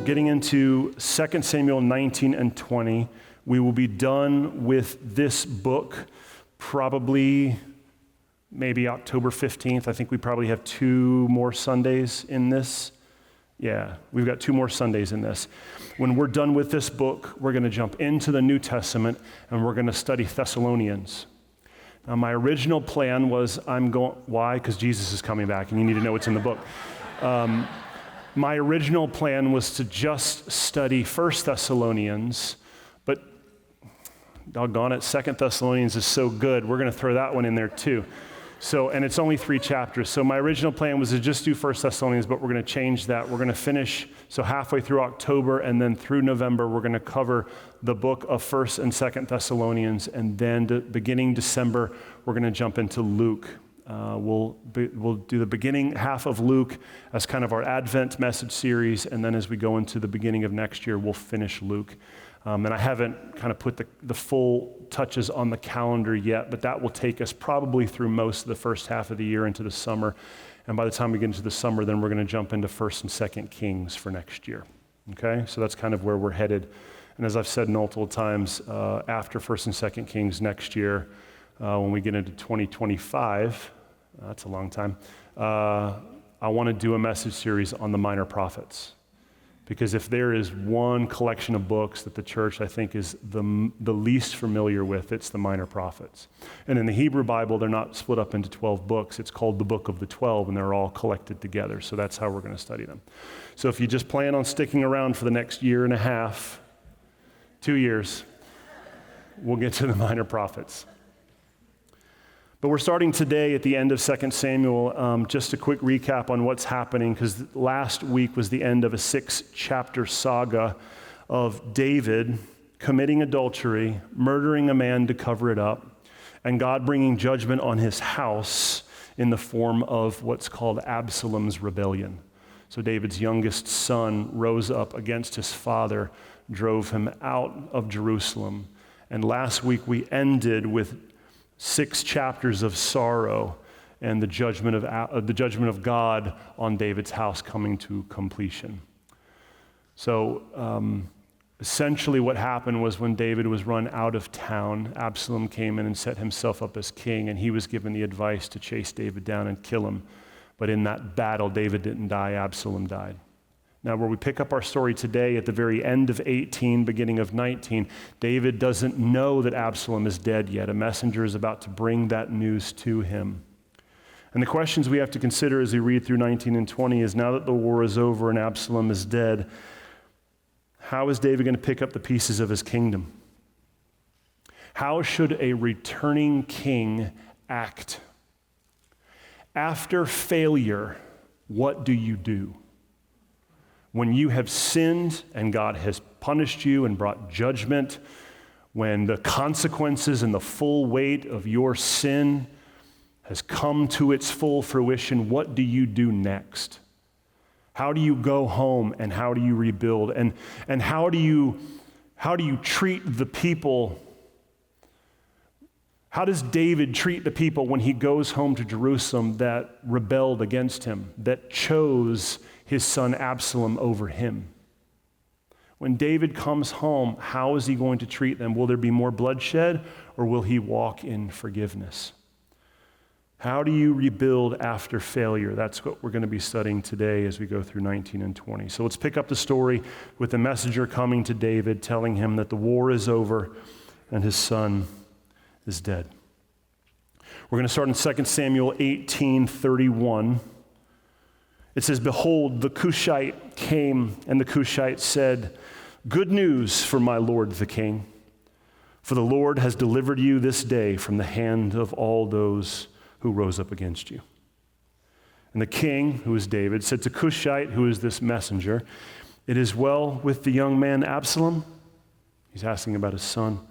getting into 2 Samuel 19 and 20. We will be done with this book probably maybe October 15th. I think we probably have 2 more Sundays in this. Yeah, we've got 2 more Sundays in this. When we're done with this book, we're going to jump into the New Testament and we're going to study Thessalonians. Now, my original plan was why? Because Jesus is coming back and you need to know what's in the book. My original plan was to just study 1 Thessalonians, but doggone it, 2 Thessalonians is so good, we're going to throw that one in there too. So, and it's only 3 chapters. So my original plan was to just do 1 Thessalonians, but we're going to change that. We're going to finish, so halfway through October, and then through November, we're going to cover the book of 1 and 2 Thessalonians, and then beginning December, we're going to jump into Luke. We'll do the beginning half of Luke as kind of our Advent message series, and then as we go into the beginning of next year, we'll finish Luke. And I haven't kind of put the full touches on the calendar yet, but that will take us probably through most of the first half of the year into the summer. And by the time we get into the summer, then we're going to jump into 1 and 2 Kings for next year. Okay? So that's kind of where we're headed. And as I've said multiple times, after 1 and 2 Kings next year, when we get into 2025, that's a long time, I want to do a message series on the minor prophets. Because if there is one collection of books that the church, I think, is the least familiar with, it's the minor prophets. And in the Hebrew Bible, they're not split up into 12 books. It's called the Book of the 12, and they're all collected together. So that's how we're going to study them. So if you just plan on sticking around for the next year and a half, 2 years, we'll get to the minor prophets. But we're starting today at the end of 2 Samuel, just a quick recap on what's happening, because last week was the end of a 6-chapter saga of David committing adultery, murdering a man to cover it up, and God bringing judgment on his house in the form of what's called Absalom's rebellion. So David's youngest son rose up against his father, drove him out of Jerusalem. And last week we ended with 6 chapters of sorrow and the judgment of God on David's house coming to completion. So essentially what happened was when David was run out of town, Absalom came in and set himself up as king, and he was given the advice to chase David down and kill him. But in that battle, David didn't die, Absalom died. Now, where we pick up our story today at the very end of 18, beginning of 19, David doesn't know that Absalom is dead yet. A messenger is about to bring that news to him. And the questions we have to consider as we read through 19 and 20 is, now that the war is over and Absalom is dead, how is David going to pick up the pieces of his kingdom? How should a returning king act? After failure, what do you do? When you have sinned and God has punished you and brought judgment, when the consequences and the full weight of your sin has come to its full fruition, what do you do next? How do you go home and how do you rebuild? And how do you treat the people? How does David treat the people when he goes home to Jerusalem that rebelled against him, that chose his son Absalom over him? When David comes home, how is he going to treat them? Will there be more bloodshed, or will he walk in forgiveness? How do you rebuild after failure? That's what we're going to be studying today as we go through 19 and 20. So let's pick up the story with the messenger coming to David, telling him that the war is over and his son is dead. We're going to start in 2 Samuel 18:31. It says, "Behold, the Cushite came, and the Cushite said, 'Good news for my lord the king, for the Lord has delivered you this day from the hand of all those who rose up against you.' And the king, who is David, said to Cushite, who is this messenger, 'It is well with the young man Absalom?'" He's asking about his son.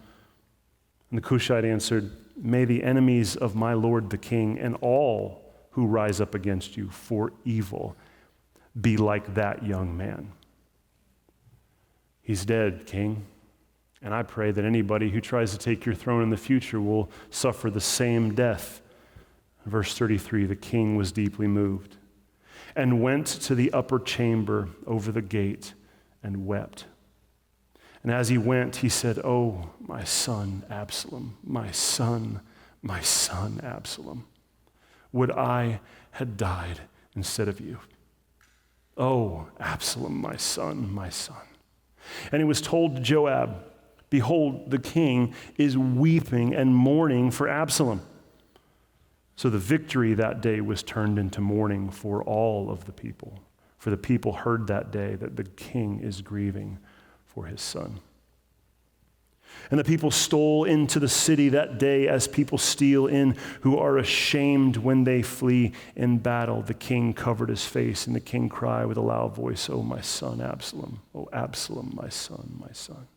And the Cushite answered, "May the enemies of my lord the king and all who rise up against you for evil be like that young man. He's dead, king. And I pray that anybody who tries to take your throne in the future will suffer the same death." Verse 33, the king was deeply moved and went to the upper chamber over the gate and wept. And as he went, he said, "Oh, my son Absalom, my son Absalom, would I had died instead of you. Oh, Absalom, my son, my son." And it was told to Joab, "Behold, the king is weeping and mourning for Absalom." So the victory that day was turned into mourning for all of the people. For the people heard that day that the king is grieving for his son. And the people stole into the city that day as people steal in who are ashamed when they flee in battle. The king covered his face, and the king cried with a loud voice, "Oh, my son Absalom, oh, Absalom, my son, my son."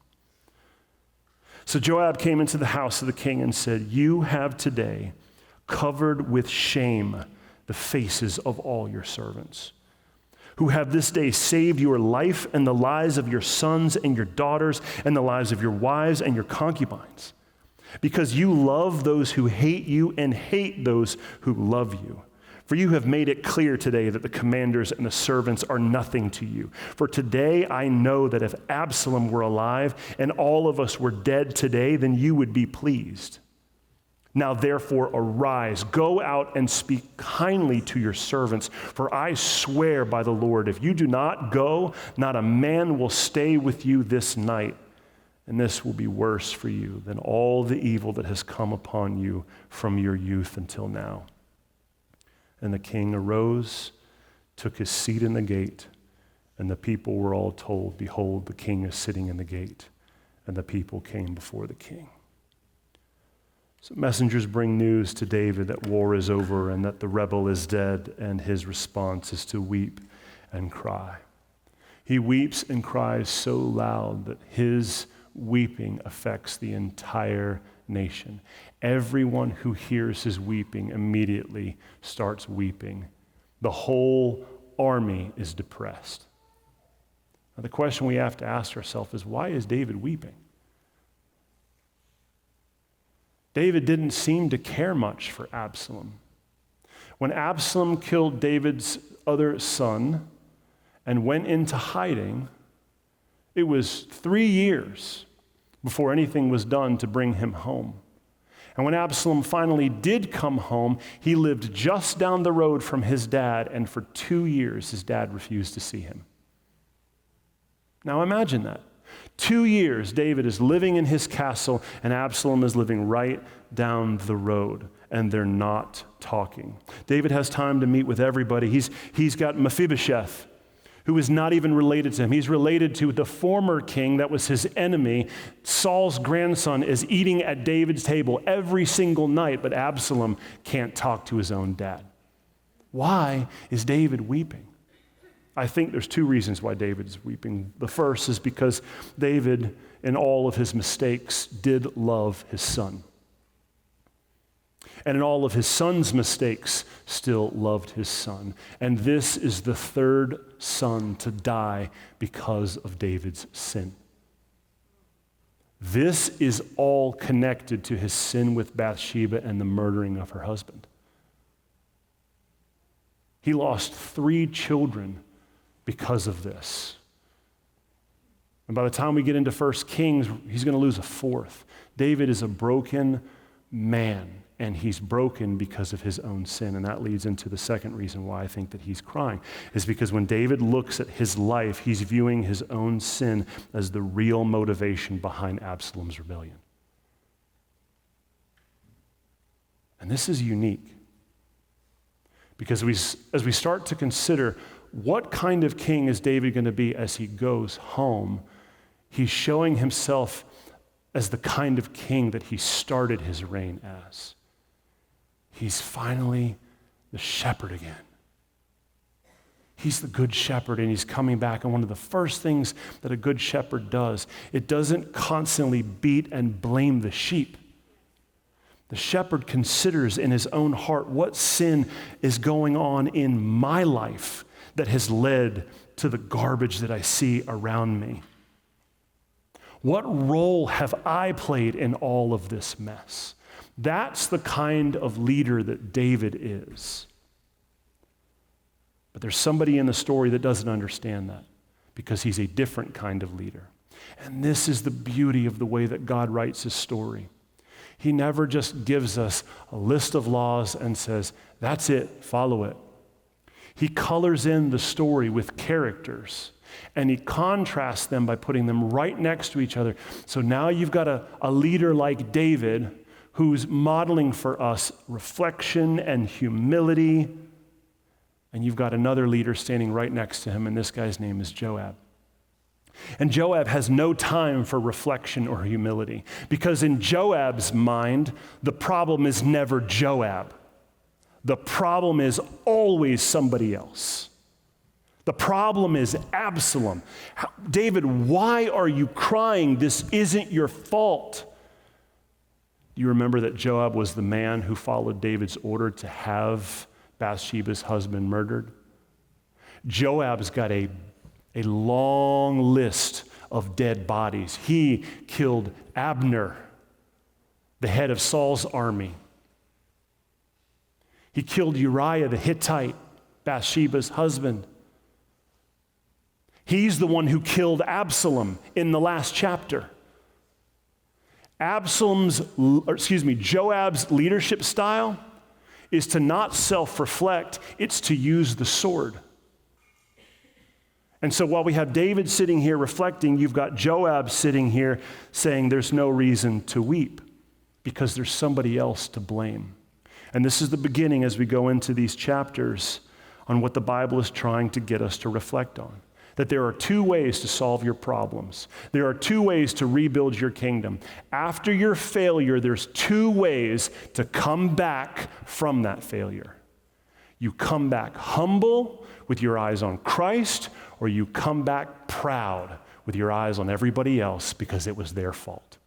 So Joab came into the house of the king and said, "You have today covered with shame the faces of all your servants, who have this day saved your life and the lives of your sons and your daughters and the lives of your wives and your concubines, because you love those who hate you and hate those who love you. For you have made it clear today that the commanders and the servants are nothing to you. For today I know that if Absalom were alive and all of us were dead today, then you would be pleased. Now therefore arise, go out and speak kindly to your servants, for I swear by the Lord, if you do not go, not a man will stay with you this night, and this will be worse for you than all the evil that has come upon you from your youth until now." And the king arose, took his seat in the gate, and the people were all told, "Behold, the king is sitting in the gate." And the people came before the king. So messengers bring news to David that war is over and that the rebel is dead, and his response is to weep and cry. He weeps and cries so loud that his weeping affects the entire nation. Everyone who hears his weeping immediately starts weeping. The whole army is depressed. Now, the question we have to ask ourselves is, why is David weeping? David didn't seem to care much for Absalom. When Absalom killed David's other son and went into hiding, it was 3 years before anything was done to bring him home. And when Absalom finally did come home, he lived just down the road from his dad, and for 2 years his dad refused to see him. Now imagine that. 2 years, David is living in his castle, and Absalom is living right down the road, and they're not talking. David has time to meet with everybody. He's got Mephibosheth, who is not even related to him. He's related to the former king that was his enemy. Saul's grandson is eating at David's table every single night, but Absalom can't talk to his own dad. Why is David weeping? I think there's 2 reasons why David is weeping. The first is because David, in all of his mistakes, did love his son. And in all of his son's mistakes, still loved his son. And this is the 3rd son to die because of David's sin. This is all connected to his sin with Bathsheba and the murdering of her husband. He lost 3 children because of this. And by the time we get into 1 Kings, he's going to lose a 4th. David is a broken man, and he's broken because of his own sin. And that leads into the second reason why I think that he's crying, is because when David looks at his life, he's viewing his own sin as the real motivation behind Absalom's rebellion. And this is unique, because as we start to consider what kind of king is David going to be as he goes home, he's showing himself as the kind of king that he started his reign as. He's finally the shepherd again. He's the good shepherd, and he's coming back. And one of the first things that a good shepherd does, it doesn't constantly beat and blame the sheep. The shepherd considers in his own heart what sin is going on in my life that has led to the garbage that I see around me. What role have I played in all of this mess? That's the kind of leader that David is. But there's somebody in the story that doesn't understand that. because he's a different kind of leader. And this is the beauty of the way that God writes his story. He never just gives us a list of laws and says, that's it, follow it. He colors in the story with characters, and he contrasts them by putting them right next to each other. So now you've got a leader like David who's modeling for us reflection and humility, and you've got another leader standing right next to him, and this guy's name is Joab. And Joab has no time for reflection or humility, because in Joab's mind, the problem is never Joab. The problem is always somebody else. The problem is Absalom. David, why are you crying? This isn't your fault. Do you remember that Joab was the man who followed David's order to have Bathsheba's husband murdered? Joab's got a long list of dead bodies. He killed Abner, the head of Saul's army. He killed Uriah the Hittite, Bathsheba's husband. He's the one who killed Absalom in the last chapter. Joab's leadership style is to not self-reflect, it's to use the sword. And so while we have David sitting here reflecting, you've got Joab sitting here saying there's no reason to weep because there's somebody else to blame. And this is the beginning as we go into these chapters on what the Bible is trying to get us to reflect on. That there are two ways to solve your problems. There are two ways to rebuild your kingdom. After your failure, there's two ways to come back from that failure. You come back humble with your eyes on Christ, or you come back proud with your eyes on everybody else because it was their fault.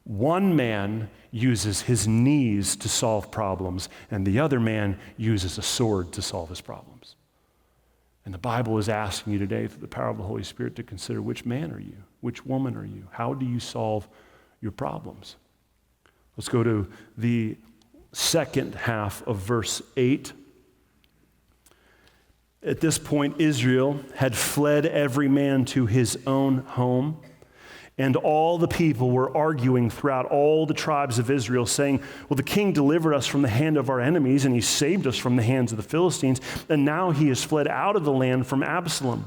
One man uses his knees to solve problems, and the other man uses a sword to solve his problems. And the Bible is asking you today, through the power of the Holy Spirit, to consider which man are you? Which woman are you? How do you solve your problems? Let's go to the second half of verse 8. At this point, Israel had fled every man to his own home, and all the people were arguing throughout all the tribes of Israel, saying, well, the king delivered us from the hand of our enemies, and he saved us from the hands of the Philistines, and now he has fled out of the land from Absalom.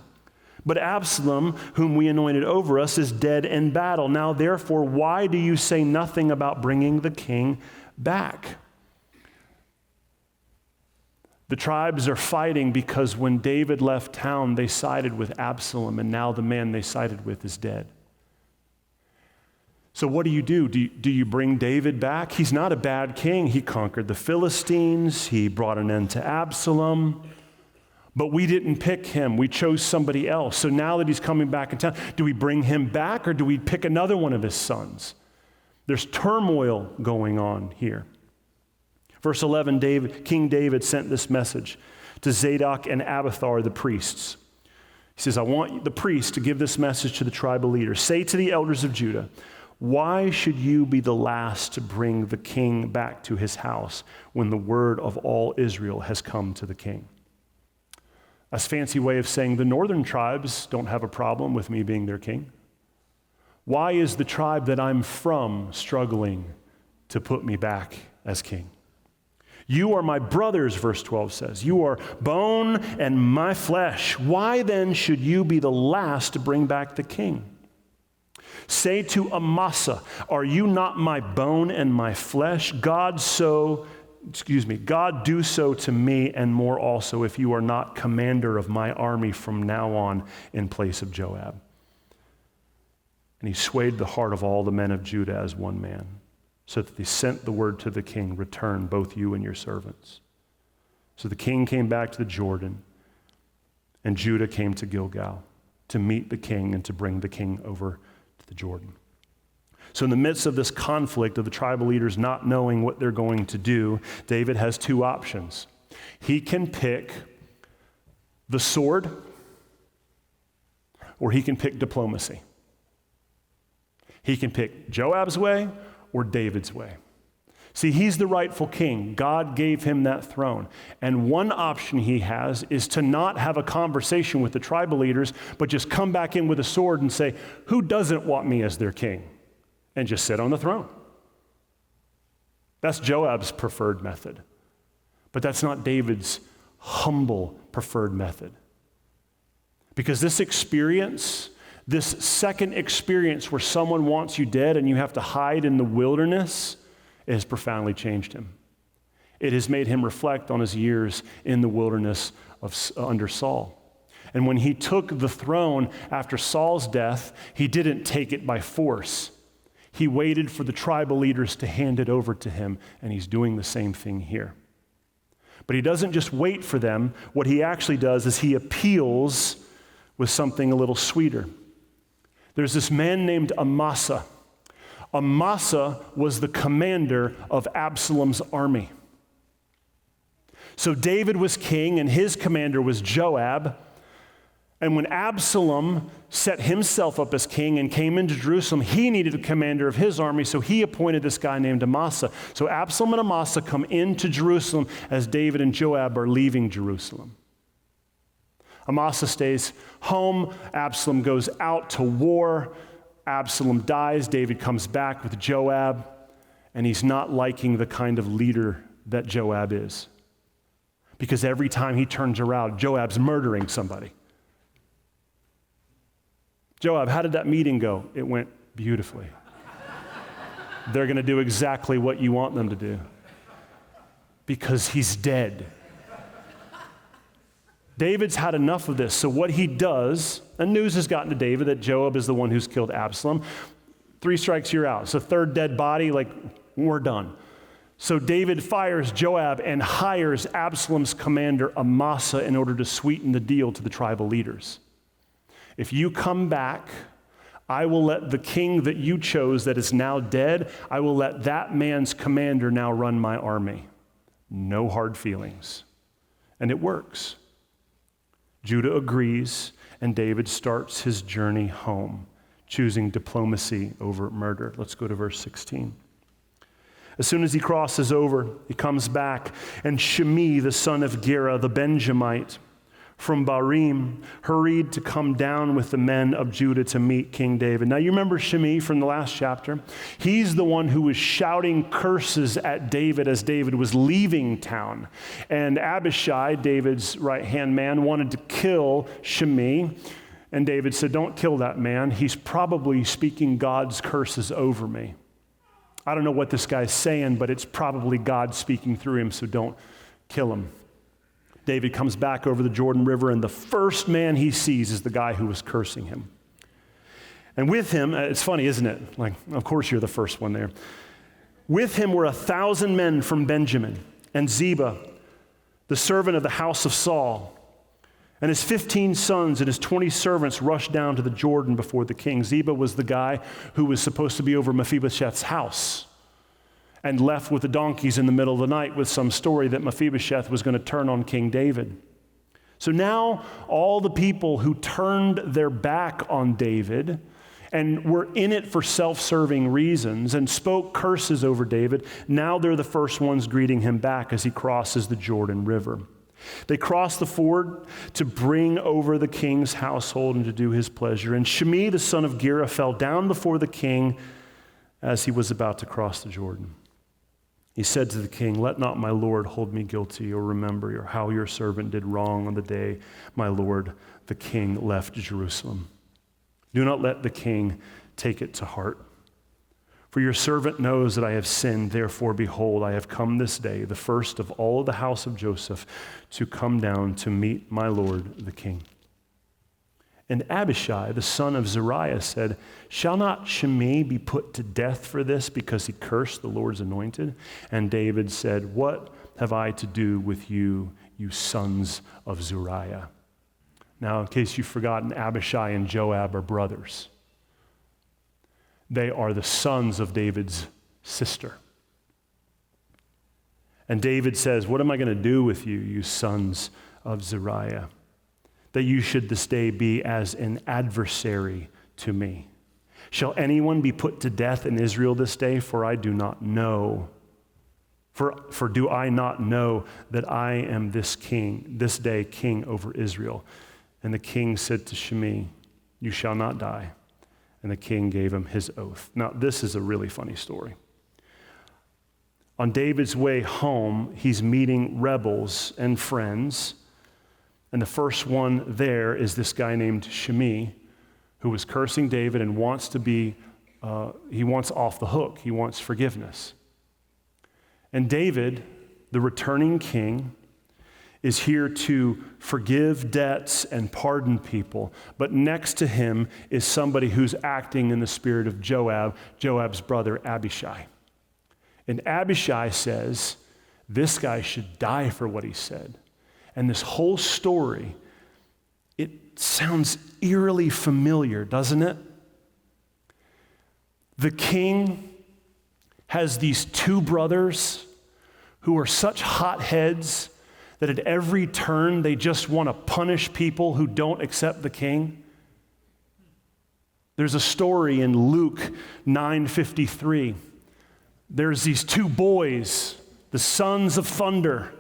But Absalom, whom we anointed over us, is dead in battle. Now, therefore, why do you say nothing about bringing the king back? The tribes are fighting because when David left town, they sided with Absalom, and now the man they sided with is dead. So what do? Do you bring David back? He's not a bad king. He conquered the Philistines. He brought an end to Absalom. But we didn't pick him. We chose somebody else. So now that he's coming back in town, do we bring him back or do we pick another one of his sons? There's turmoil going on here. Verse 11, King David sent this message to Zadok and Abiathar, the priests. He says, I want the priests to give this message to the tribal leaders. Say to the elders of Judah, why should you be the last to bring the king back to his house when the word of all Israel has come to the king? That's a fancy way of saying the northern tribes don't have a problem with me being their king. Why is the tribe that I'm from struggling to put me back as king? You are my brothers, verse 12 says. You are bone and my flesh. Why then should you be the last to bring back the king? Say to Amasa, are you not my bone and my flesh? God do so to me and more also if you are not commander of my army from now on in place of Joab. And he swayed the heart of all the men of Judah as one man, so that they sent the word to the king, return both you and your servants. So the king came back to the Jordan, and Judah came to Gilgal to meet the king and to bring the king over to the Jordan. So in the midst of this conflict of the tribal leaders not knowing what they're going to do, David has two options. He can pick the sword, or he can pick diplomacy. He can pick Joab's way or David's way. See, he's the rightful king. God gave him that throne. And one option he has is to not have a conversation with the tribal leaders, but just come back in with a sword and say, who doesn't want me as their king? And just sit on the throne. That's Joab's preferred method. But that's not David's humble preferred method. Because this experience, this second experience where someone wants you dead and you have to hide in the wilderness, it has profoundly changed him. It has made him reflect on his years in the wilderness under Saul. And when he took the throne after Saul's death, he didn't take it by force. He waited for the tribal leaders to hand it over to him, and he's doing the same thing here. But he doesn't just wait for them. What he actually does is he appeals with something a little sweeter. There's this man named Amasa. Amasa was the commander of Absalom's army. So David was king, and his commander was Joab. And when Absalom set himself up as king and came into Jerusalem, he needed a commander of his army, so he appointed this guy named Amasa. So Absalom and Amasa come into Jerusalem as David and Joab are leaving Jerusalem. Amasa stays home. Absalom goes out to war. Absalom dies. David comes back with Joab, and he's not liking the kind of leader that Joab is. Because every time he turns around, Joab's murdering somebody. Joab, how did that meeting go? It went beautifully. They're going to do exactly what you want them to do. Because he's dead. David's had enough of this. So what he does, and news has gotten to David that Joab is the one who's killed Absalom. 3 strikes, you're out. So third dead body, we're done. So David fires Joab and hires Absalom's commander Amasa in order to sweeten the deal to the tribal leaders. If you come back, I will let the king that you chose that is now dead, I will let that man's commander now run my army. No hard feelings. And it works. Judah agrees, and David starts his journey home, choosing diplomacy over murder. Let's go to verse 16. As soon as he crosses over, he comes back, and Shimei, the son of Gera, the Benjamite, from Barim, hurried to come down with the men of Judah to meet King David. Now, you remember Shimei from the last chapter? He's the one who was shouting curses at David as David was leaving town. And Abishai, David's right-hand man, wanted to kill Shimei. And David said, don't kill that man. He's probably speaking God's curses over me. I don't know what this guy's saying, but it's probably God speaking through him, so don't kill him. David comes back over the Jordan River, and the first man he sees is the guy who was cursing him. And with him, it's funny, isn't it? Of course you're the first one there. With him were 1,000 men from Benjamin, and Ziba, the servant of the house of Saul, and his 15 sons and his 20 servants rushed down to the Jordan before the king. Ziba was the guy who was supposed to be over Mephibosheth's house, and left with the donkeys in the middle of the night with some story that Mephibosheth was going to turn on King David. So now all the people who turned their back on David and were in it for self-serving reasons and spoke curses over David, now they're the first ones greeting him back as he crosses the Jordan River. They cross the ford to bring over the king's household and to do his pleasure. And Shimei, the son of Gera, fell down before the king as he was about to cross the Jordan. He said to the king, let not my lord hold me guilty or remember how your servant did wrong on the day my lord the king left Jerusalem. Do not let the king take it to heart. For your servant knows that I have sinned. Therefore, behold, I have come this day, the first of all of the house of Joseph, to come down to meet my lord the king. And Abishai, the son of Zeruiah, said, shall not Shimei be put to death for this because he cursed the Lord's anointed? And David said, what have I to do with you, you sons of Zeruiah? Now, in case you've forgotten, Abishai and Joab are brothers. They are the sons of David's sister. And David says, what am I going to do with you, you sons of Zeruiah? That you should this day be as an adversary to me. Shall anyone be put to death in Israel this day? For I do not know. For do I not know that I am this day king over Israel? And the king said to Shimei, you shall not die. And the king gave him his oath. Now, this is a really funny story. On David's way home, he's meeting rebels and friends. And the first one there is this guy named Shimei, who was cursing David and wants he wants off the hook. He wants forgiveness. And David, the returning king, is here to forgive debts and pardon people. But next to him is somebody who's acting in the spirit of Joab, Joab's brother Abishai. And Abishai says, this guy should die for what he said. And this whole story, it sounds eerily familiar, doesn't it? The king has these two brothers who are such hotheads that at every turn they just want to punish people who don't accept the king. There's a story in Luke 9:53. There's these two boys, the sons of thunder,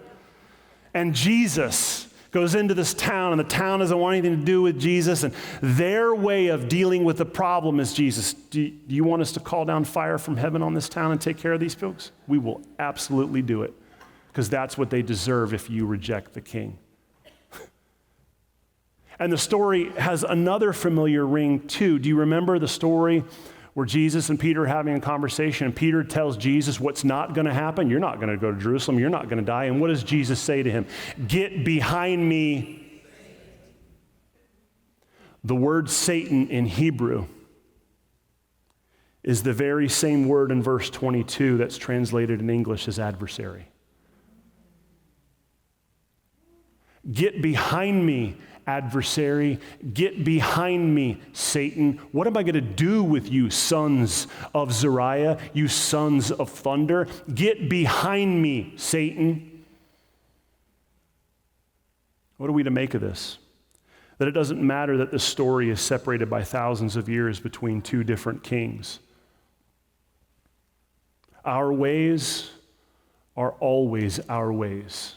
and Jesus goes into this town, and the town doesn't want anything to do with Jesus, and their way of dealing with the problem is, Jesus, do you want us to call down fire from heaven on this town and take care of these folks? We will absolutely do it, because that's what they deserve if you reject the king. And the story has another familiar ring too. Do you remember the story where Jesus and Peter are having a conversation, and Peter tells Jesus what's not going to happen? You're not going to go to Jerusalem. You're not going to die. And what does Jesus say to him? Get behind me. The word Satan in Hebrew is the very same word in verse 22 that's translated in English as adversary. Get behind me, adversary. Get behind me, Satan. What am I going to do with you, sons of Zariah, you sons of thunder? Get behind me, Satan. What are we to make of this? That it doesn't matter that the story is separated by thousands of years between two different kings. Our ways are always our ways,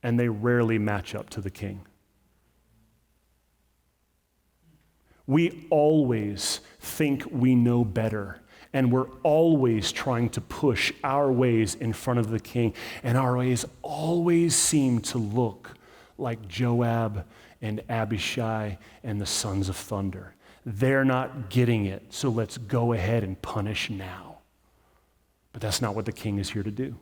and they rarely match up to the king. We always think we know better, and we're always trying to push our ways in front of the king, and our ways always seem to look like Joab and Abishai and the sons of thunder. They're not getting it, so let's go ahead and punish now. But that's not what the king is here to do.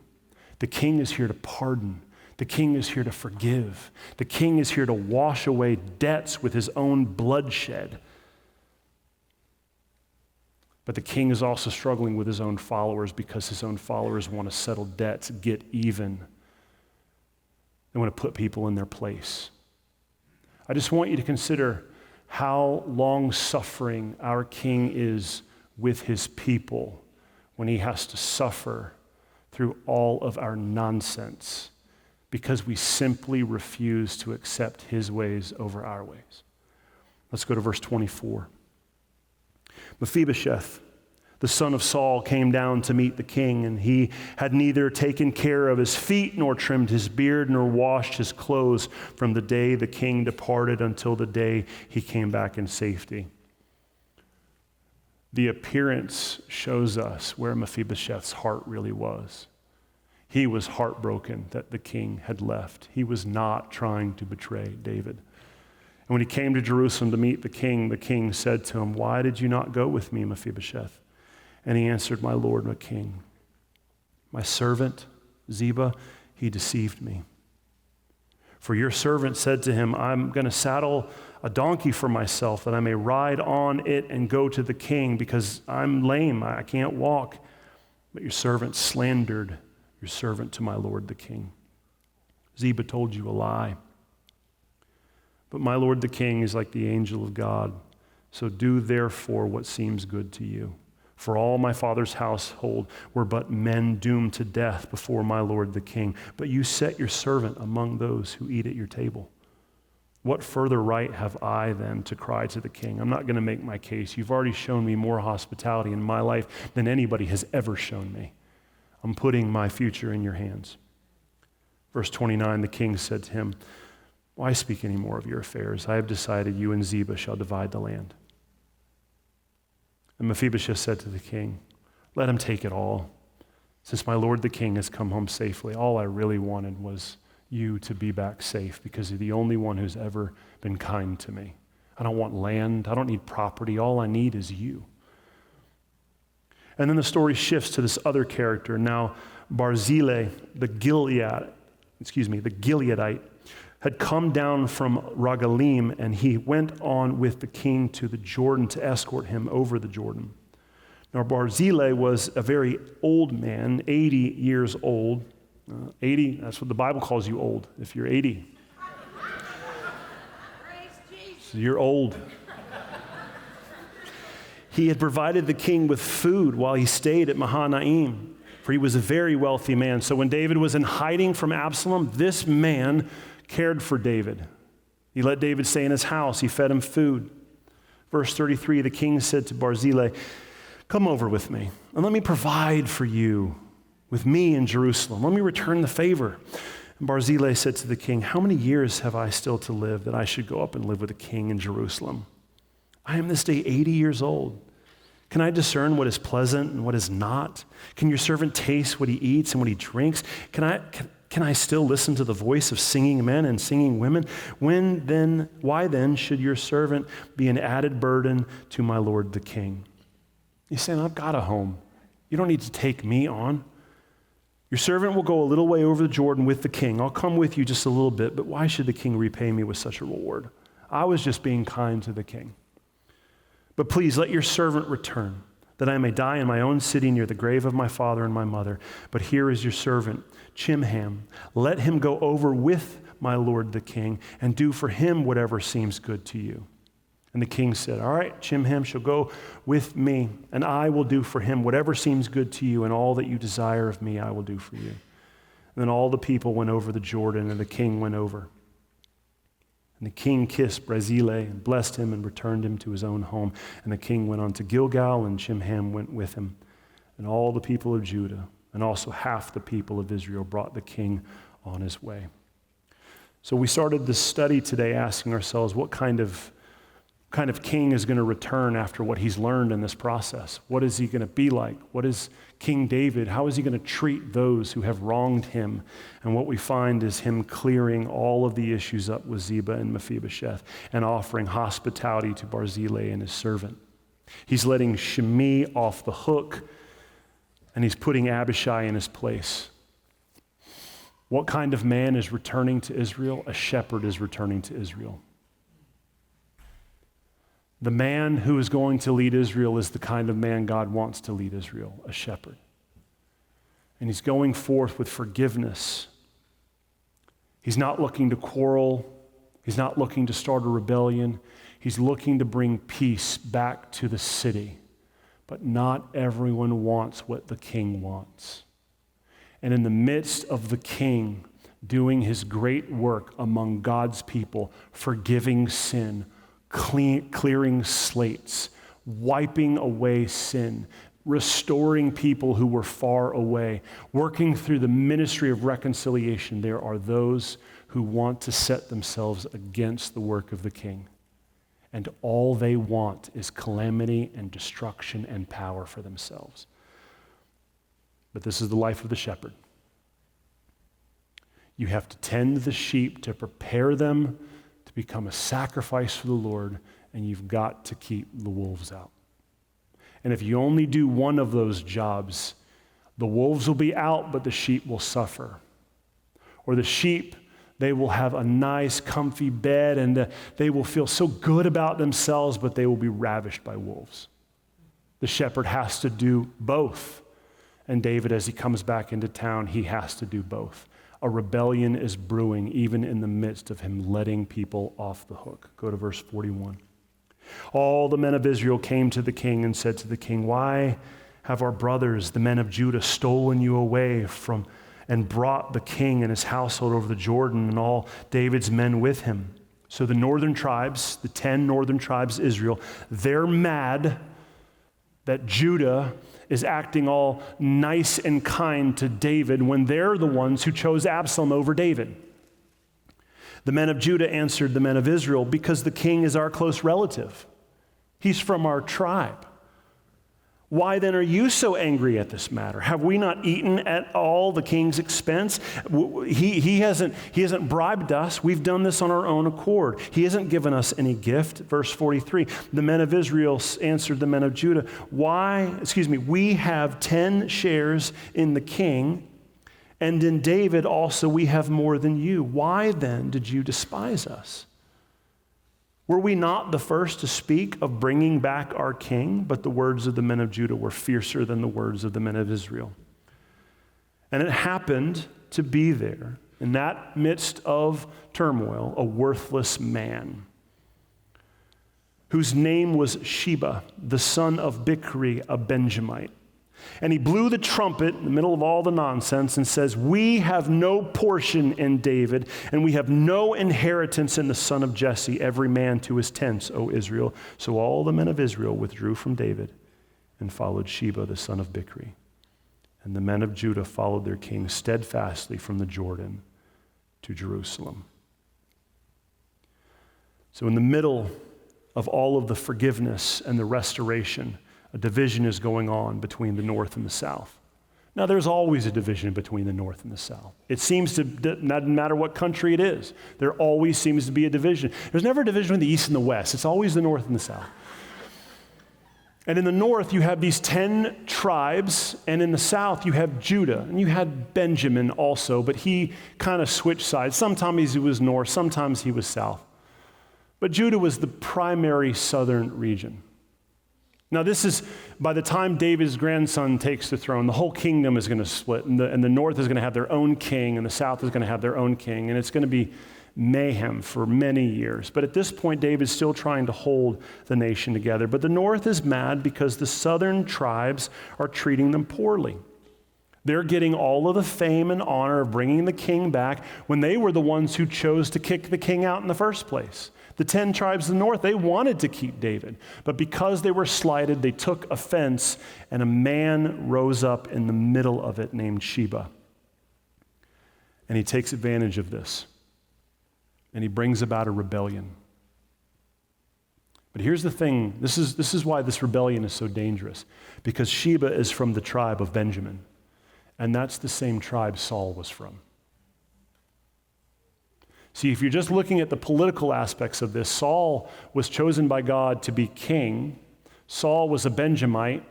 The king is here to pardon. The king is here to forgive. The king is here to wash away debts with his own bloodshed. But the king is also struggling with his own followers because his own followers want to settle debts, get even. They want to put people in their place. I just want you to consider how long-suffering our king is with his people when he has to suffer through all of our nonsense because we simply refuse to accept his ways over our ways. Let's go to verse 24. Mephibosheth, the son of Saul, came down to meet the king, and he had neither taken care of his feet, nor trimmed his beard, nor washed his clothes from the day the king departed until the day he came back in safety. The appearance shows us where Mephibosheth's heart really was. He was heartbroken that the king had left. He was not trying to betray David. And when he came to Jerusalem to meet the king said to him, "Why did you not go with me, Mephibosheth?" And he answered, "My lord, my king, my servant Ziba, he deceived me. For your servant said to him, I'm going to saddle a donkey for myself that I may ride on it and go to the king because I'm lame, I can't walk. But your servant slandered your servant to my lord the king. Ziba told you a lie. But my lord the king is like the angel of God. So do therefore what seems good to you. For all my father's household were but men doomed to death before my lord the king. But you set your servant among those who eat at your table. What further right have I then to cry to the king? I'm not going to make my case. You've already shown me more hospitality in my life than anybody has ever shown me. I'm putting my future in your hands. Verse 29, the king said to him, why speak any more of your affairs? I have decided you and Ziba shall divide the land. And Mephibosheth said to the king, let him take it all. Since my lord the king has come home safely, all I really wanted was you to be back safe because you're the only one who's ever been kind to me. I don't want land. I don't need property. All I need is you. And then the story shifts to this other character. Now, Barzillai, the Gileadite, had come down from Rogelim, and he went on with the king to the Jordan to escort him over the Jordan. Now, Barzillai was a very old man, 80 years old. 80, that's what the Bible calls you old, if you're 80. So you're old. He had provided the king with food while he stayed at Mahanaim, for he was a very wealthy man. So when David was in hiding from Absalom, this man cared for David. He let David stay in his house. He fed him food. Verse 33, the king said to Barzillai, come over with me, and let me provide for you with me in Jerusalem. Let me return the favor. And Barzillai said to the king, how many years have I still to live that I should go up and live with the king in Jerusalem? I am this day 80 years old. Can I discern what is pleasant and what is not? Can your servant taste what he eats and what he drinks? Can I still listen to the voice of singing men and singing women? Why then should your servant be an added burden to my lord the king? He's saying, I've got a home. You don't need to take me on. Your servant will go a little way over the Jordan with the king. I'll come with you just a little bit, but why should the king repay me with such a reward? I was just being kind to the king. But please let your servant return, that I may die in my own city near the grave of my father and my mother. But here is your servant, Chimham. Let him go over with my lord the king and do for him whatever seems good to you. And the king said, all right, Chimham shall go with me, and I will do for him whatever seems good to you, and all that you desire of me I will do for you. And then all the people went over the Jordan, and the king went over. And the king kissed Barzillai and blessed him and returned him to his own home. And the king went on to Gilgal, and Chimham went with him. And all the people of Judah, and also half the people of Israel, brought the king on his way. So we started this study today asking ourselves, what kind of king is going to return after what he's learned in this process? What is he going to be like? What is King David? How is he going to treat those who have wronged him? And what we find is him clearing all of the issues up with Ziba and Mephibosheth and offering hospitality to Barzillai and his servant. He's letting Shimei off the hook, and he's putting Abishai in his place. What kind of man is returning to Israel? A shepherd is returning to Israel. The man who is going to lead Israel is the kind of man God wants to lead Israel, a shepherd. And he's going forth with forgiveness. He's not looking to quarrel. He's not looking to start a rebellion. He's looking to bring peace back to the city. But not everyone wants what the king wants. And in the midst of the king doing his great work among God's people, forgiving sin, clearing slates, wiping away sin, restoring people who were far away, working through the ministry of reconciliation, there are those who want to set themselves against the work of the king. And all they want is calamity and destruction and power for themselves. But this is the life of the shepherd. You have to tend the sheep to prepare them to become a sacrifice for the Lord, and you've got to keep the wolves out. And if you only do one of those jobs, the wolves will be out, but the sheep will suffer. Or the sheep, they will have a nice, comfy bed, and they will feel so good about themselves, but they will be ravished by wolves. The shepherd has to do both. And David, as he comes back into town, he has to do both. A rebellion is brewing even in the midst of him letting people off the hook. Go to verse 41. All the men of Israel came to the king and said to the king, why have our brothers, the men of Judah, stolen you away from and brought the king and his household over the Jordan and all David's men with him? So the northern tribes, the 10 northern tribes of Israel, they're mad that Judah is acting all nice and kind to David when they're the ones who chose Absalom over David. The men of Judah answered the men of Israel, because the king is our close relative. He's from our tribe. Why then are you so angry at this matter? Have we not eaten at all the king's expense? He hasn't bribed us. We've done this on our own accord. He hasn't given us any gift. Verse 43, the men of Israel answered the men of Judah, we have 10 shares in the king, and in David also we have more than you. Why then did you despise us? Were we not the first to speak of bringing back our king? But the words of the men of Judah were fiercer than the words of the men of Israel. And it happened to be there, in that midst of turmoil, a worthless man whose name was Sheba, the son of Bichri, a Benjamite. And he blew the trumpet in the middle of all the nonsense and says, we have no portion in David, and we have no inheritance in the son of Jesse, every man to his tents, O Israel. So all the men of Israel withdrew from David and followed Sheba, the son of Bichri. And the men of Judah followed their king steadfastly from the Jordan to Jerusalem. So in the middle of all of the forgiveness and the restoration, a division is going on between the north and the south. Now, there's always a division between the north and the south. It seems to, not matter what country it is, there always seems to be a division. There's never a division between the east and the west. It's always the north and the south. And in the north, you have these 10 tribes, and in the south, you have Judah. And you had Benjamin also, but he kind of switched sides. Sometimes he was north, sometimes he was south. But Judah was the primary southern region. Now this is, by the time David's grandson takes the throne, the whole kingdom is going to split, and the north is going to have their own king, and the south is going to have their own king, and it's going to be mayhem for many years. But at this point, David's still trying to hold the nation together. But the north is mad because the southern tribes are treating them poorly. They're getting all of the fame and honor of bringing the king back when they were the ones who chose to kick the king out in the first place. The 10 tribes of the north, they wanted to keep David, but because they were slighted, they took offense, and a man rose up in the middle of it named Sheba. And he takes advantage of this, and he brings about a rebellion. But here's the thing, this is why this rebellion is so dangerous, because Sheba is from the tribe of Benjamin, and that's the same tribe Saul was from. See, if you're just looking at the political aspects of this, Saul was chosen by God to be king. Saul was a Benjamite.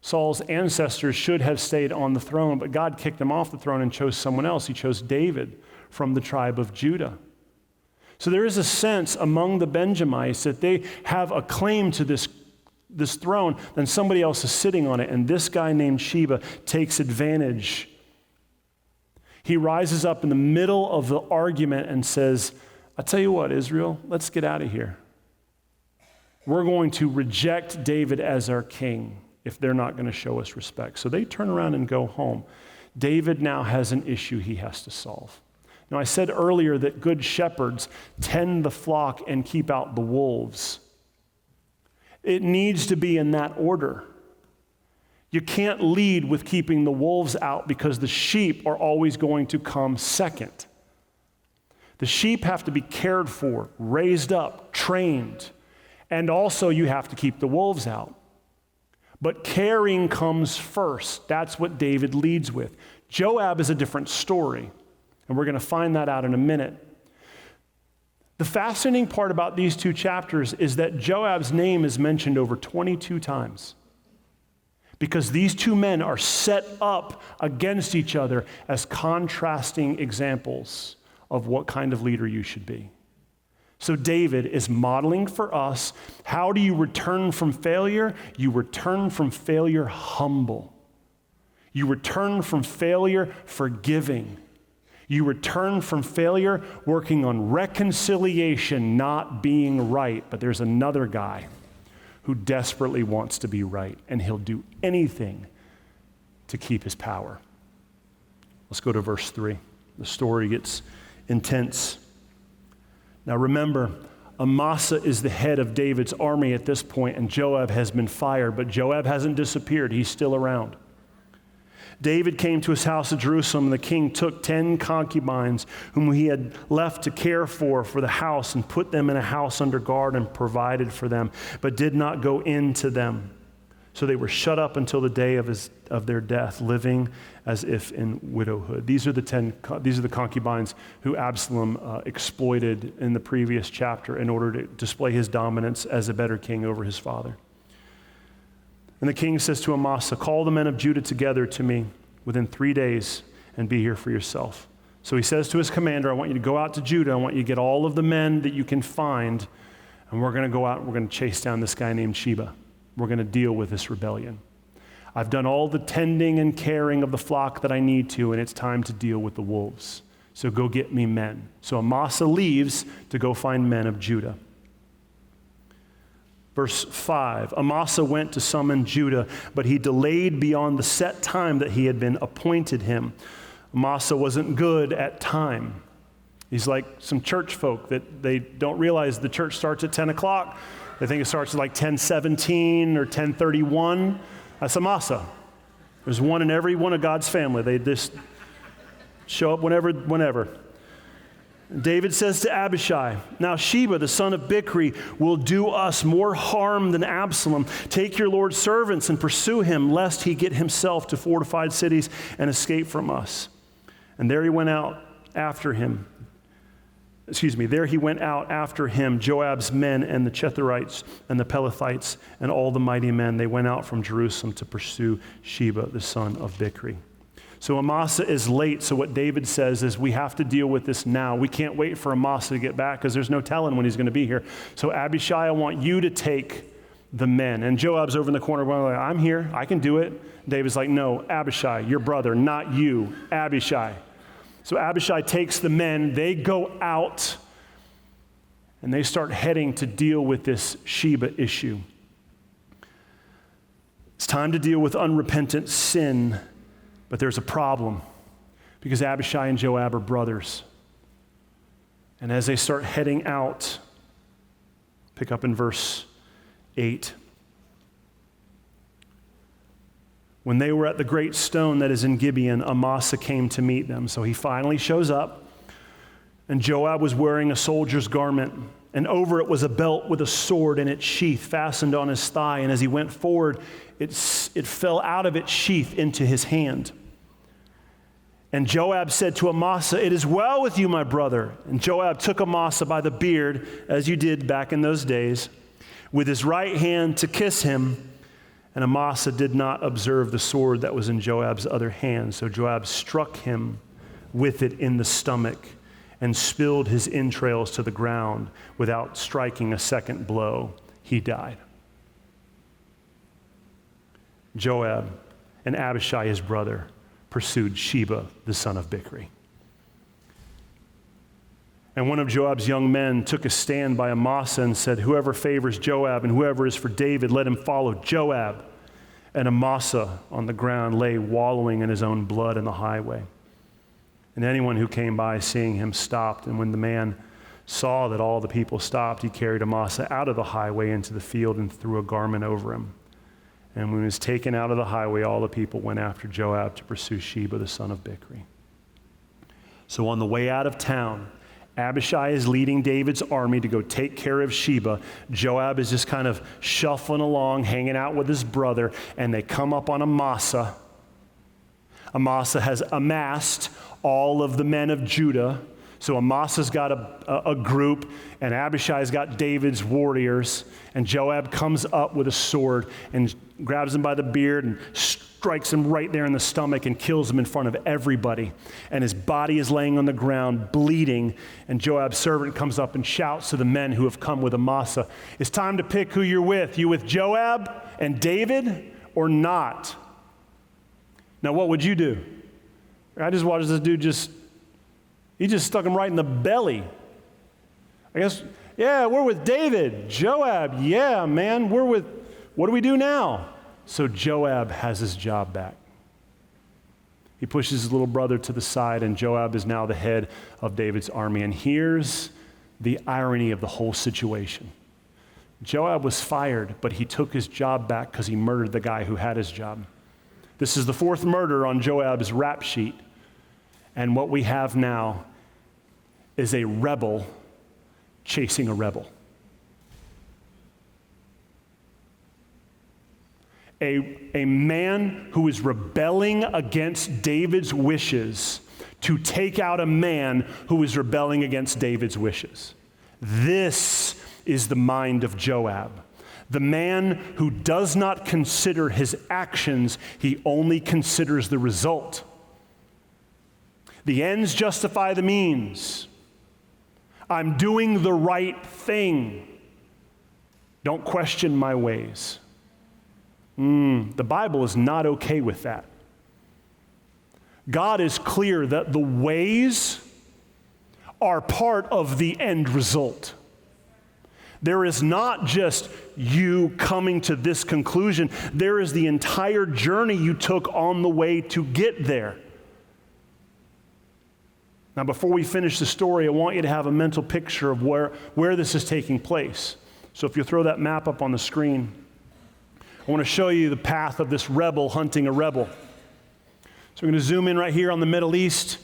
Saul's ancestors should have stayed on the throne, but God kicked him off the throne and chose someone else. He chose David from the tribe of Judah. So there is a sense among the Benjamites that they have a claim to this throne, then somebody else is sitting on it, and this guy named Sheba takes advantage. He rises up in the middle of the argument and says, I'll tell you what, Israel, let's get out of here. We're going to reject David as our king if they're not going to show us respect. So they turn around and go home. David now has an issue he has to solve. Now, I said earlier that good shepherds tend the flock and keep out the wolves. It needs to be in that order. You can't lead with keeping the wolves out because the sheep are always going to come second. The sheep have to be cared for, raised up, trained, and also you have to keep the wolves out. But caring comes first. That's what David leads with. Joab is a different story, and we're going to find that out in a minute. The fascinating part about these two chapters is that Joab's name is mentioned over 22 times. Because these two men are set up against each other as contrasting examples of what kind of leader you should be. So David is modeling for us, how do you return from failure? You return from failure humble. You return from failure forgiving. You return from failure working on reconciliation, not being right. But there's another guy who desperately wants to be right, and he'll do anything to keep his power. Let's go to verse 3. The story gets intense. Now remember, Amasa is the head of David's army at this point, and Joab has been fired, but Joab hasn't disappeared. He's still around. David came to his house at Jerusalem, and the king took 10 concubines whom he had left to care for the house and put them in a house under guard and provided for them, but did not go into them. So they were shut up until the day of their death, living as if in widowhood. These are the concubines who Absalom exploited in the previous chapter in order to display his dominance as a better king over his father. And the king says to Amasa, "Call the men of Judah together to me within 3 days and be here for yourself." So he says to his commander, "I want you to go out to Judah. I want you to get all of the men that you can find, and we're going to go out and we're going to chase down this guy named Sheba. We're going to deal with this rebellion. I've done all the tending and caring of the flock that I need to, and it's time to deal with the wolves. So go get me men." So Amasa leaves to go find men of Judah. Verse 5, Amasa went to summon Judah, but he delayed beyond the set time that he had been appointed him. Amasa wasn't good at time. He's like some church folk that they don't realize the church starts at 10 o'clock. They think it starts at like 10:17 or 10:31. That's Amasa. There's one in every one of God's family. They just show up whenever. David says to Abishai, "Now Sheba, the son of Bichri, will do us more harm than Absalom. Take your Lord's servants and pursue him, lest he get himself to fortified cities and escape from us." And there he went out after him. There he went out after him, Joab's men and the Chetherites and the Pelethites and all the mighty men. They went out from Jerusalem to pursue Sheba, the son of Bichri. So Amasa is late, so what David says is we have to deal with this now. We can't wait for Amasa to get back because there's no telling when he's going to be here. So Abishai, I want you to take the men. And Joab's over in the corner going, "I'm here, I can do it." David's like, "No, Abishai, your brother, not you, Abishai." So Abishai takes the men, they go out, and they start heading to deal with this Sheba issue. It's time to deal with unrepentant sin. But there's a problem because Abishai and Joab are brothers. And as they start heading out, pick up in verse 8. When they were at the great stone that is in Gibeon, Amasa came to meet them. So he finally shows up, and Joab was wearing a soldier's garment, and over it was a belt with a sword in its sheath fastened on his thigh. And as he went forward, it fell out of its sheath into his hand. And Joab said to Amasa, "It is well with you, my brother." And Joab took Amasa by the beard, as you did back in those days, with his right hand to kiss him. And Amasa did not observe the sword that was in Joab's other hand. So Joab struck him with it in the stomach and spilled his entrails to the ground without striking a second blow. He died. Joab and Abishai, his brother, pursued Sheba, the son of Bichri. And one of Joab's young men took a stand by Amasa and said, "Whoever favors Joab and whoever is for David, let him follow Joab." And Amasa on the ground lay wallowing in his own blood in the highway. And anyone who came by seeing him stopped. And when the man saw that all the people stopped, he carried Amasa out of the highway into the field and threw a garment over him. And when he was taken out of the highway, all the people went after Joab to pursue Sheba, the son of Bichri. So on the way out of town, Abishai is leading David's army to go take care of Sheba. Joab is just kind of shuffling along, hanging out with his brother, and they come up on Amasa. Amasa has amassed all of the men of Judah. So Amasa's got a group, and Abishai's got David's warriors, and Joab comes up with a sword and grabs him by the beard and strikes him right there in the stomach and kills him in front of everybody. And his body is laying on the ground, bleeding, and Joab's servant comes up and shouts to the men who have come with Amasa, "It's time to pick who you're with. You with Joab and David or not?" Now, what would you do? I just watched this dude he just stuck him right in the belly. I guess, yeah, we're with David. Joab, yeah, man, what do we do now? So Joab has his job back. He pushes his little brother to the side, and Joab is now the head of David's army. And here's the irony of the whole situation. Joab was fired, but he took his job back because he murdered the guy who had his job. This is the fourth murder on Joab's rap sheet. And what we have now is a rebel chasing a rebel. A man who is rebelling against David's wishes to take out a man who is rebelling against David's wishes. This is the mind of Joab. The man who does not consider his actions, he only considers the result. The ends justify the means. I'm doing the right thing. Don't question my ways. The Bible is not okay with that. God is clear that the ways are part of the end result. There is not just you coming to this conclusion. There is the entire journey you took on the way to get there. Now, before we finish the story, I want you to have a mental picture of where this is taking place. So if you throw that map up on the screen, I want to show you the path of this rebel hunting a rebel. So we're going to zoom in right here on the Middle East.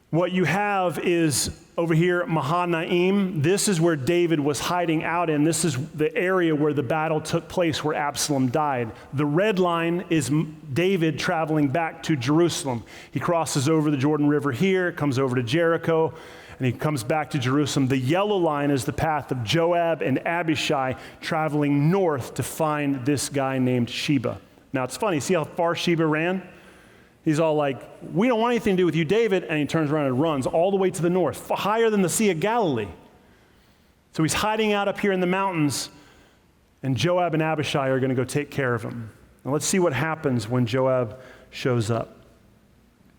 What you have is over here, Mahanaim. This is where David was hiding out in. This is the area where the battle took place, where Absalom died. The red line is David traveling back to Jerusalem. He crosses over the Jordan River here, comes over to Jericho, and he comes back to Jerusalem. The yellow line is the path of Joab and Abishai traveling north to find this guy named Sheba. Now, it's funny. See how far Sheba ran? He's all like, we don't want anything to do with you, David. And he turns around and runs all the way to the north, higher than the Sea of Galilee. So he's hiding out up here in the mountains, and Joab and Abishai are going to go take care of him. Now let's see what happens when Joab shows up.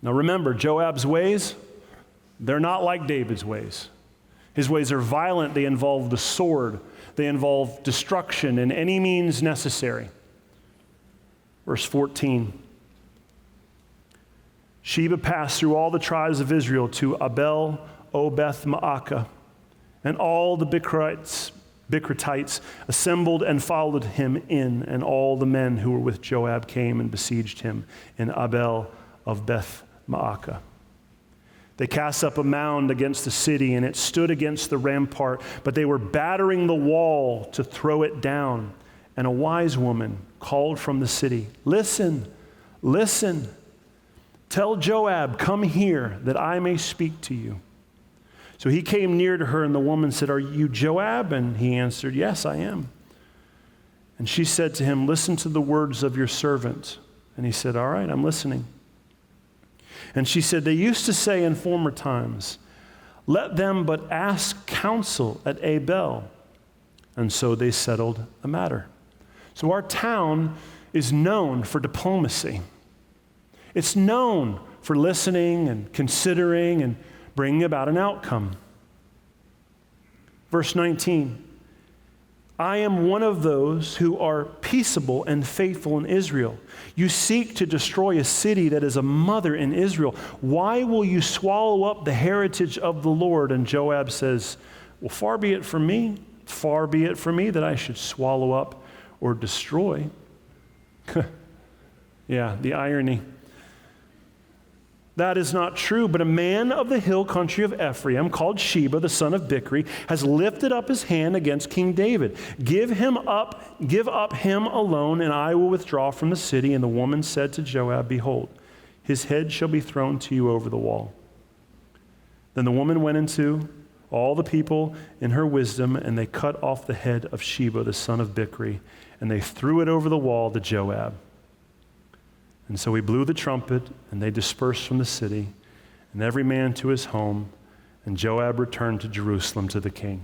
Now remember, Joab's ways, they're not like David's ways. His ways are violent. They involve the sword. They involve destruction in any means necessary. Verse 14. Sheba passed through all the tribes of Israel to Abel, Obeth Maacah, and all the Bikritites assembled and followed him in, and all the men who were with Joab came and besieged him in Abel of Beth Maacah. They cast up a mound against the city, and it stood against the rampart, but they were battering the wall to throw it down. And a wise woman called from the city, "Listen, listen. Tell Joab, come here, that I may speak to you." So he came near to her, and the woman said, "Are you Joab?" And he answered, "Yes, I am." And she said to him, "Listen to the words of your servant." And he said, "All right, I'm listening." And she said, "They used to say in former times, 'Let them but ask counsel at Abel.' And so they settled the matter." So our town is known for diplomacy. It's known for listening and considering and bringing about an outcome. Verse 19, "I am one of those who are peaceable and faithful in Israel. You seek to destroy a city that is a mother in Israel. Why will you swallow up the heritage of the Lord?" And Joab says, "Well, far be it from me that I should swallow up or destroy." Yeah, the irony. "That is not true, but a man of the hill country of Ephraim, called Sheba, the son of Bichri, has lifted up his hand against King David. Give up him alone, and I will withdraw from the city." And the woman said to Joab, "Behold, his head shall be thrown to you over the wall." Then the woman went into all the people in her wisdom, and they cut off the head of Sheba, the son of Bichri, and they threw it over the wall to Joab. And so he blew the trumpet, and they dispersed from the city, and every man to his home, and Joab returned to Jerusalem to the king.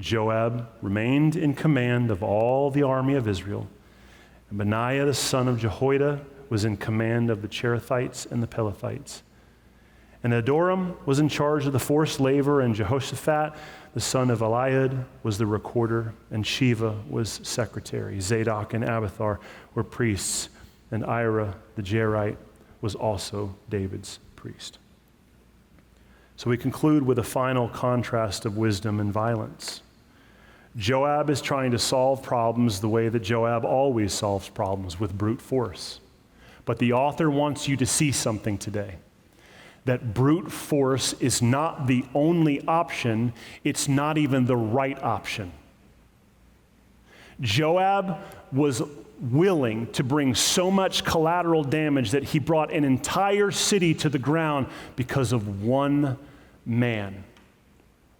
Joab remained in command of all the army of Israel, and Benaiah the son of Jehoiada was in command of the Cherethites and the Pelethites. And Adoram was in charge of the forced labor, and Jehoshaphat the son of Eliud was the recorder, and Sheva was secretary. Zadok and Abiathar were priests, and Ira the Jairite was also David's priest. So we conclude with a final contrast of wisdom and violence. Joab is trying to solve problems the way that Joab always solves problems, with brute force. But the author wants you to see something today, that brute force is not the only option, it's not even the right option. Joab was willing to bring so much collateral damage that he brought an entire city to the ground because of one man.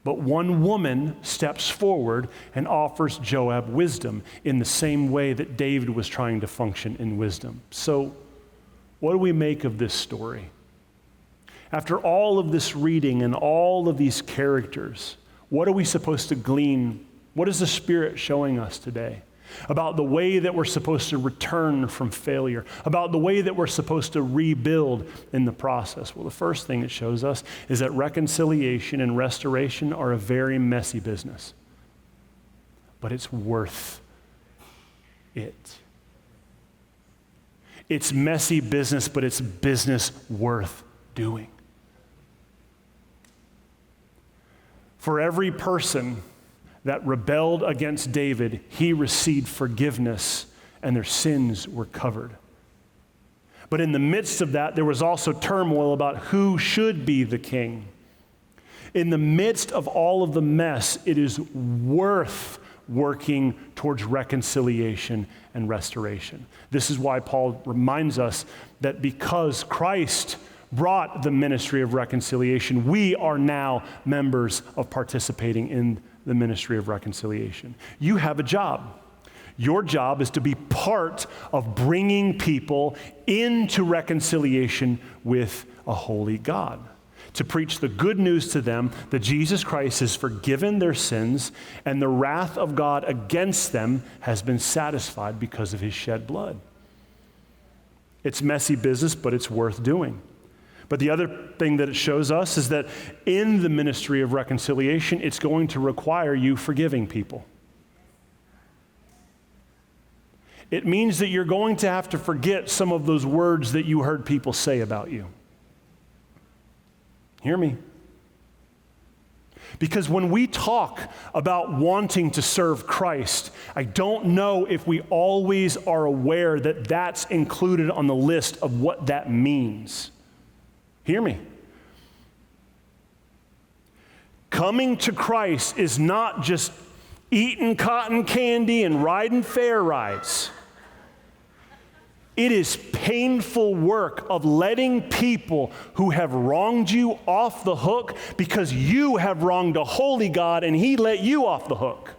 But one woman steps forward and offers Joab wisdom in the same way that David was trying to function in wisdom. So, what do we make of this story? After all of this reading and all of these characters, what are we supposed to glean? What is the Spirit showing us today about the way that we're supposed to return from failure, about the way that we're supposed to rebuild in the process? Well, the first thing it shows us is that reconciliation and restoration are a very messy business, but it's worth it. It's messy business, but it's business worth doing. For every person that rebelled against David, he received forgiveness and their sins were covered. But in the midst of that, there was also turmoil about who should be the king. In the midst of all of the mess, it is worth working towards reconciliation and restoration. This is why Paul reminds us that because Christ brought the ministry of reconciliation, we are now members of participating in the ministry of reconciliation. You have a job. Your job is to be part of bringing people into reconciliation with a holy God, to preach the good news to them that Jesus Christ has forgiven their sins and the wrath of God against them has been satisfied because of his shed blood. It's messy business, but it's worth doing. But the other thing that it shows us is that in the ministry of reconciliation, it's going to require you forgiving people. It means that you're going to have to forget some of those words that you heard people say about you. Hear me. Because when we talk about wanting to serve Christ, I don't know if we always are aware that that's included on the list of what that means. Hear me. Coming to Christ is not just eating cotton candy and riding fair rides. It is painful work of letting people who have wronged you off the hook because you have wronged a holy God and he let you off the hook.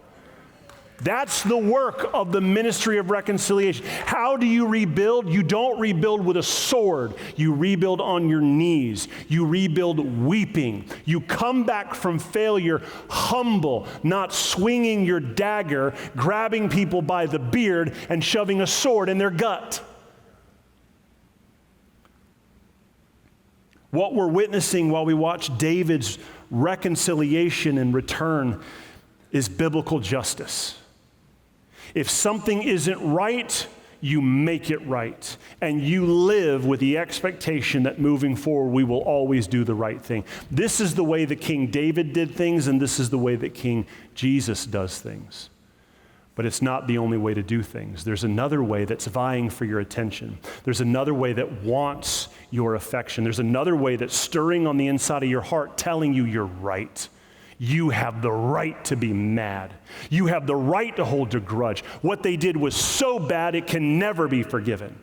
That's the work of the ministry of reconciliation. How do you rebuild? You don't rebuild with a sword. You rebuild on your knees. You rebuild weeping. You come back from failure humble, not swinging your dagger, grabbing people by the beard and shoving a sword in their gut. What we're witnessing while we watch David's reconciliation and return is biblical justice. If something isn't right, you make it right. And you live with the expectation that moving forward, we will always do the right thing. This is the way that King David did things, and this is the way that King Jesus does things. But it's not the only way to do things. There's another way that's vying for your attention. There's another way that wants your affection. There's another way that's stirring on the inside of your heart, telling you you're right. You have the right to be mad. You have the right to hold a grudge. What they did was so bad it can never be forgiven.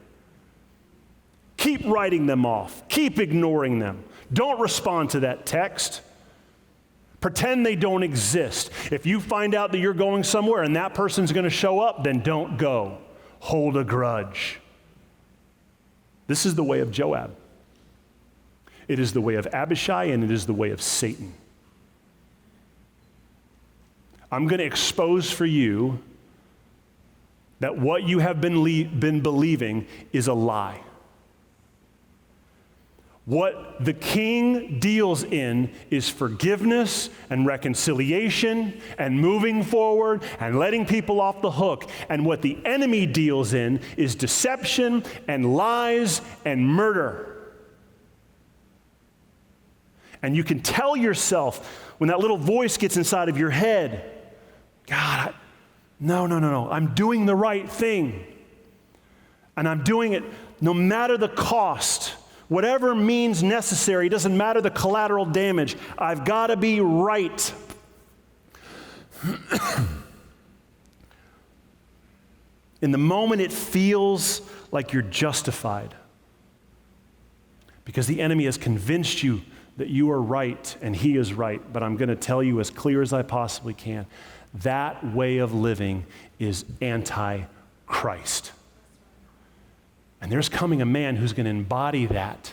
Keep writing them off. Keep ignoring them. Don't respond to that text. Pretend they don't exist. If you find out that you're going somewhere and that person's going to show up, then don't go. Hold a grudge. This is the way of Joab. It is the way of Abishai, and it is the way of Satan. I'm going to expose for you that what you have been believing is a lie. What the king deals in is forgiveness and reconciliation and moving forward and letting people off the hook. And what the enemy deals in is deception and lies and murder. And you can tell yourself when that little voice gets inside of your head, God, no, I'm doing the right thing. And I'm doing it no matter the cost, whatever means necessary, it doesn't matter the collateral damage. I've got to be right. In the moment, it feels like you're justified because the enemy has convinced you that you are right and he is right. But I'm going to tell you as clear as I possibly can, that way of living is anti-Christ. And there's coming a man who's going to embody that.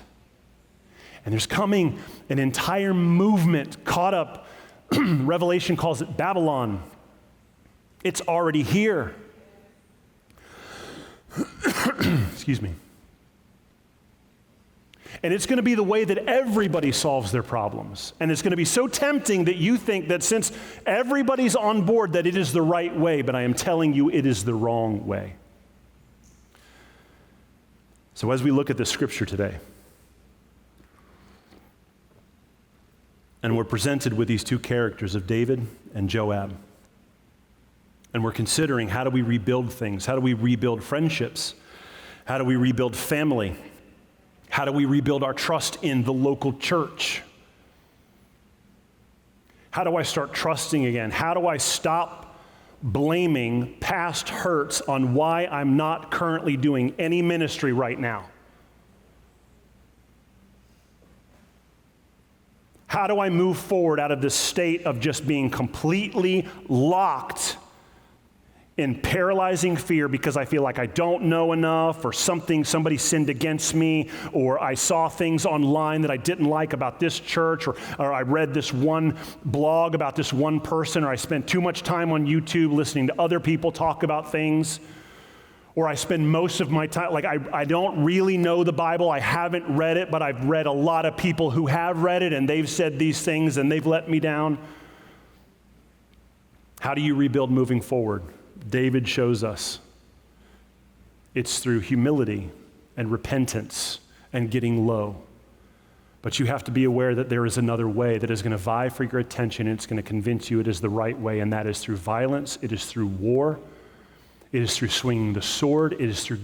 And there's coming an entire movement caught up. Revelation calls it Babylon. It's already here. Excuse me. And it's going to be the way that everybody solves their problems. And it's going to be so tempting that you think that since everybody's on board that it is the right way, but I am telling you it is the wrong way. So as we look at this scripture today, and we're presented with these two characters of David and Joab, and we're considering how do we rebuild things? How do we rebuild friendships? How do we rebuild family? How do we rebuild our trust in the local church? How do I start trusting again? How do I stop blaming past hurts on why I'm not currently doing any ministry right now? How do I move forward out of this state of just being completely locked in paralyzing fear because I feel like I don't know enough, or somebody sinned against me, or I saw things online that I didn't like about this church, or I read this one blog about this one person, or I spent too much time on YouTube listening to other people talk about things, or I spend most of my time, like I don't really know the Bible, I haven't read it, but I've read a lot of people who have read it and they've said these things and they've let me down. How do you rebuild moving forward? David shows us it's through humility and repentance and getting low. But you have to be aware that there is another way that is going to vie for your attention, and it's going to convince you it is the right way, and that is through violence, it is through war, it is through swinging the sword, it is through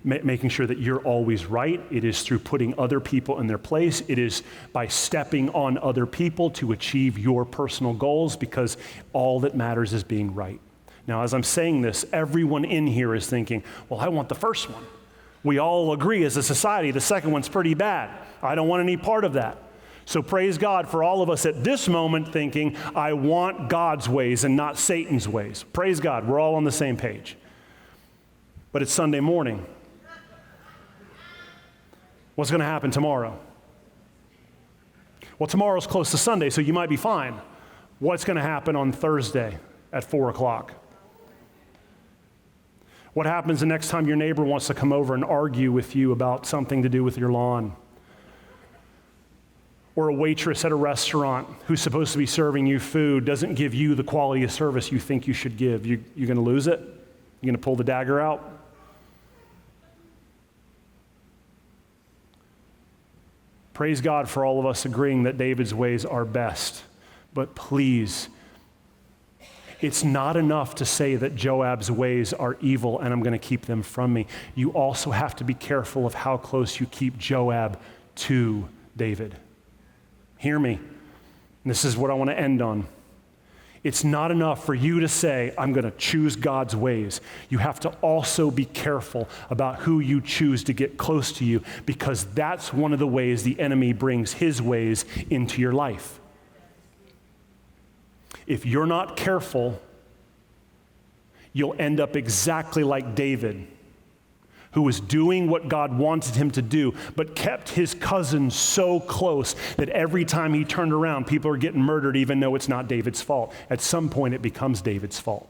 making sure that you're always right, it is through putting other people in their place, it is by stepping on other people to achieve your personal goals, because all that matters is being right. Now, as I'm saying this, everyone in here is thinking, well, I want the first one. We all agree as a society the second one's pretty bad. I don't want any part of that. So praise God for all of us at this moment thinking, I want God's ways and not Satan's ways. Praise God, we're all on the same page. But it's Sunday morning. What's going to happen tomorrow? Well, tomorrow's close to Sunday, so you might be fine. What's going to happen on Thursday at 4 o'clock? What happens the next time your neighbor wants to come over and argue with you about something to do with your lawn? Or a waitress at a restaurant who's supposed to be serving you food doesn't give you the quality of service you think you should give. You're going to lose it? You're going to pull the dagger out? Praise God for all of us agreeing that David's ways are best. But please, it's not enough to say that Joab's ways are evil and I'm going to keep them from me. You also have to be careful of how close you keep Joab to David. Hear me. This is what I want to end on. It's not enough for you to say, I'm going to choose God's ways. You have to also be careful about who you choose to get close to you, because that's one of the ways the enemy brings his ways into your life. If you're not careful, you'll end up exactly like David, who was doing what God wanted him to do, but kept his cousin so close that every time he turned around, people are getting murdered, even though it's not David's fault. At some point, it becomes David's fault,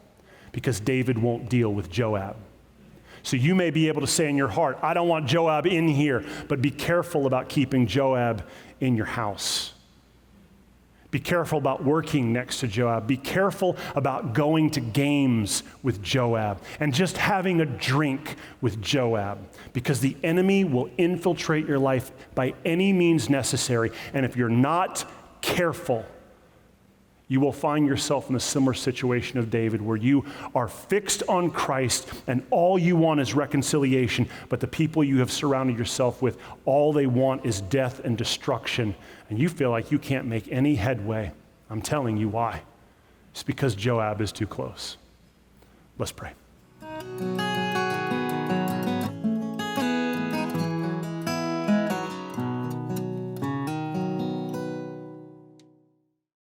because David won't deal with Joab. So you may be able to say in your heart, I don't want Joab in here, but be careful about keeping Joab in your house. Be careful about working next to Joab. Be careful about going to games with Joab and just having a drink with Joab, because the enemy will infiltrate your life by any means necessary. And if you're not careful, you will find yourself in a similar situation of David, where you are fixed on Christ and all you want is reconciliation, but the people you have surrounded yourself with, all they want is death and destruction, and you feel like you can't make any headway. I'm telling you why. It's because Joab is too close. Let's pray.